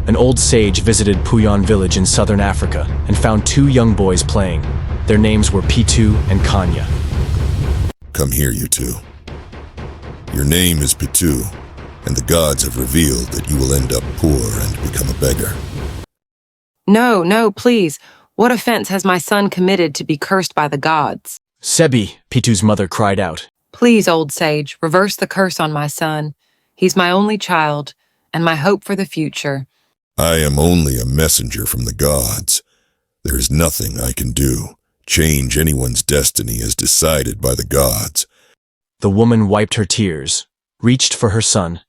An old sage visited Puyan village in southern Africa and found two young boys playing. Their names were Pitu and Kanya. Come here, you two. Your name is Pitu, and the gods have revealed that you will end up poor and become a beggar. No, please. What offense has my son committed to be cursed by the gods? Sebi, Pitu's mother cried out. Please, old sage, reverse the curse on my son. He's my only child, and my hope for the future. I am only a messenger from the gods. There is nothing I can do. Change anyone's destiny as decided by the gods. The woman wiped her tears, reached for her son,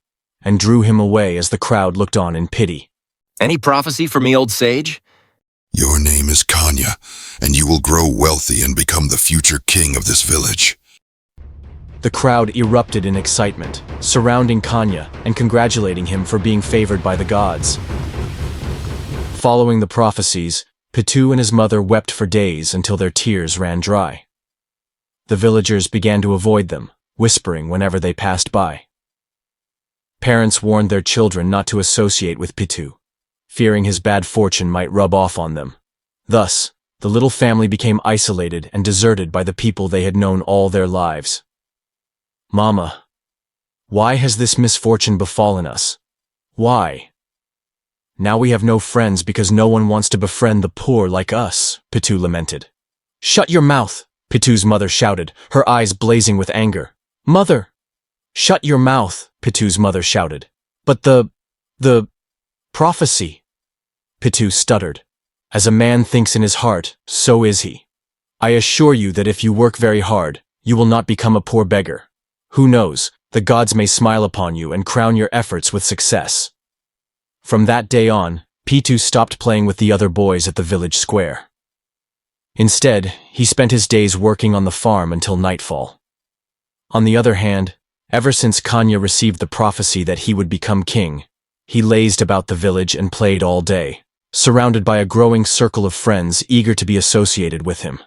and drew him away as the crowd looked on in pity. Any prophecy for me, old sage? Your name is Kanya, and you will grow wealthy and become the future king of this village. The crowd erupted in excitement, surrounding Kanya and congratulating him for being favored by the gods. Following the prophecies, Pitu and his mother wept for days until their tears ran dry. The villagers began to avoid them, whispering whenever they passed by. Parents warned their children not to associate with Pitu, fearing his bad fortune might rub off on them. Thus, the little family became isolated and deserted by the people they had known all their lives. Mama, why has this misfortune befallen us? Why? Now we have no friends because no one wants to befriend the poor like us, Pitu lamented. Shut your mouth, Pitu's mother shouted, her eyes blazing with anger. Mother! Shut your mouth, Pitu's mother shouted. But the prophecy, Pitu stuttered. As a man thinks in his heart, so is he. I assure you that if you work very hard, you will not become a poor beggar. Who knows, the gods may smile upon you and crown your efforts with success. From that day on, Pitu stopped playing with the other boys at the village square. Instead, he spent his days working on the farm until nightfall. On the other hand, ever since Kanya received the prophecy that he would become king, he lazed about the village and played all day, surrounded by a growing circle of friends eager to be associated with him.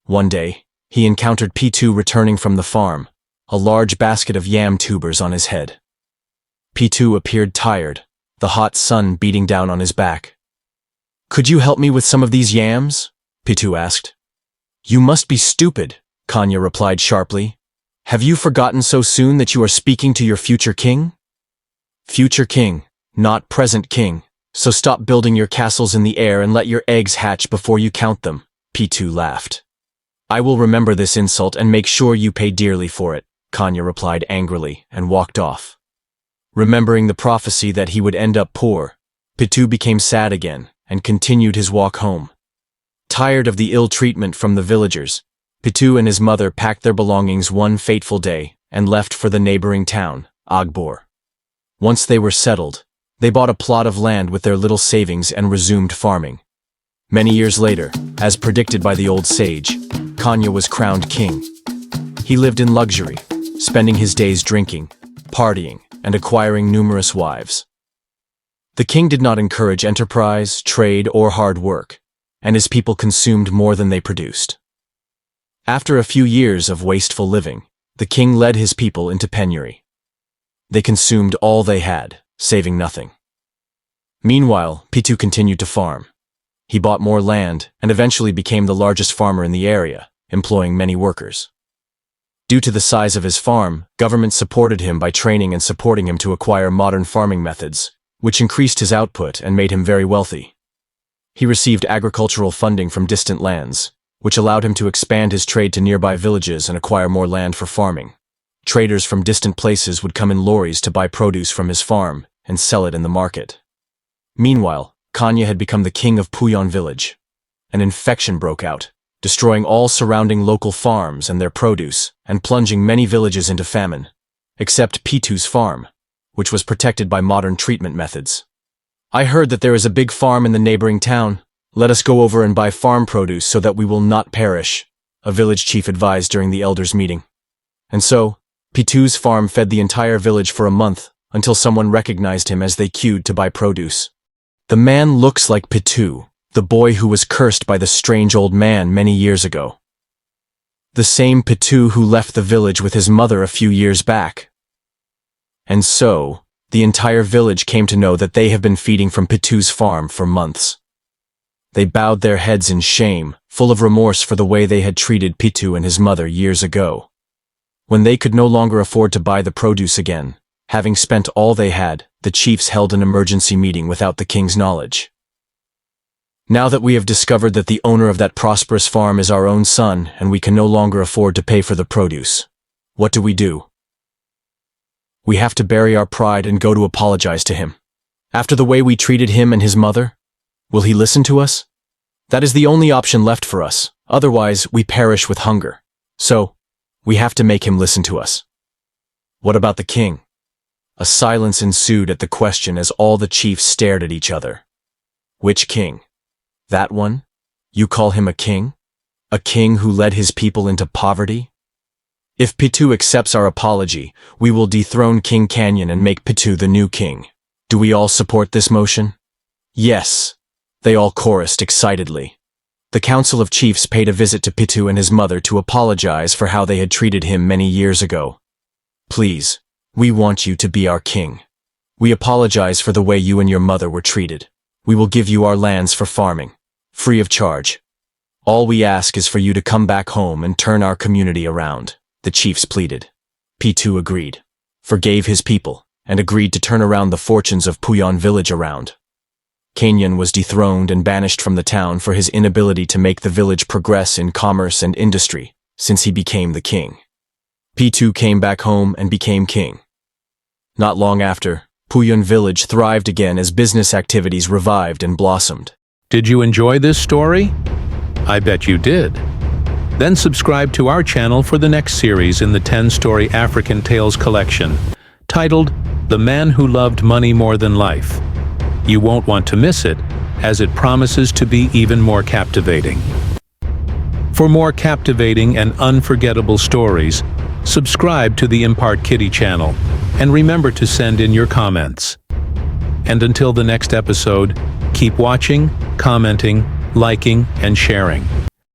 One day, he encountered Pitu returning from the farm, a large basket of yam tubers on his head. Pitu appeared tired, the hot sun beating down on his back. Could you help me with some of these yams? Pitu asked. You must be stupid, Kanya replied sharply. Have you forgotten so soon that you are speaking to your future king? Future king, not present king, so stop building your castles in the air and let your eggs hatch before you count them, Pitu laughed. I will remember this insult and make sure you pay dearly for it, Kanya replied angrily and walked off. Remembering the prophecy that he would end up poor, Pitu became sad again and continued his walk home. Tired of the ill treatment from the villagers, Pitu and his mother packed their belongings one fateful day and left for the neighboring town, Agbor. Once they were settled, they bought a plot of land with their little savings and resumed farming. Many years later, as predicted by the old sage, Kanya was crowned king. He lived in luxury, spending his days drinking, partying, and acquiring numerous wives. The king did not encourage enterprise, trade, or hard work, and his people consumed more than they produced. After a few years of wasteful living, the king led his people into penury. They consumed all they had, saving nothing. Meanwhile, Pitu continued to farm. He bought more land and eventually became the largest farmer in the area, employing many workers. Due to the size of his farm, government supported him by training and supporting him to acquire modern farming methods, which increased his output and made him very wealthy. He received agricultural funding from distant lands, which allowed him to expand his trade to nearby villages and acquire more land for farming. Traders from distant places would come in lorries to buy produce from his farm and sell it in the market. Meanwhile, Kanya had become the king of Puyan village. An infection broke out, destroying all surrounding local farms and their produce, and plunging many villages into famine, except Pitu's farm, which was protected by modern treatment methods. I heard that there is a big farm in the neighboring town. Let us go over and buy farm produce so that we will not perish, a village chief advised during the elders' meeting. And so, Pitu's farm fed the entire village for a month until someone recognized him as they queued to buy produce. The man looks like Pitu, the boy who was cursed by the strange old man many years ago. The same Pitu who left the village with his mother a few years back. And so, the entire village came to know that they have been feeding from Pitu's farm for months. They bowed their heads in shame, full of remorse for the way they had treated Pitu and his mother years ago. When they could no longer afford to buy the produce again, having spent all they had, the chiefs held an emergency meeting without the king's knowledge. Now that we have discovered that the owner of that prosperous farm is our own son and we can no longer afford to pay for the produce, what do? We have to bury our pride and go to apologize to him. After the way we treated him and his mother, will he listen to us? That is the only option left for us, otherwise we perish with hunger. So, we have to make him listen to us. What about the king? A silence ensued at the question as all the chiefs stared at each other. Which king? That one? You call him a king? A king who led his people into poverty? If Pitu accepts our apology, we will dethrone King Kanya and make Pitu the new king. Do we all support this motion? Yes. They all chorused excitedly. The Council of Chiefs paid a visit to Pitu and his mother to apologize for how they had treated him many years ago. Please, we want you to be our king. We apologize for the way you and your mother were treated. We will give you our lands for farming, free of charge. All we ask is for you to come back home and turn our community around, the chiefs pleaded. Pitu agreed, forgave his people, and agreed to turn around the fortunes of Puyan village around. Kanyan was dethroned and banished from the town for his inability to make the village progress in commerce and industry, since he became the king. Pitu came back home and became king. Not long after, Puyan village thrived again as business activities revived and blossomed. Did you enjoy this story? I bet you did. Then subscribe to our channel for the next series in the 10-story African Tales collection, titled The Man Who Loved Money More Than Life. You won't want to miss it, as it promises to be even more captivating. For more captivating and unforgettable stories, subscribe to the Impart Kitty channel, and remember to send in your comments. And until the next episode, keep watching, commenting, liking, and sharing.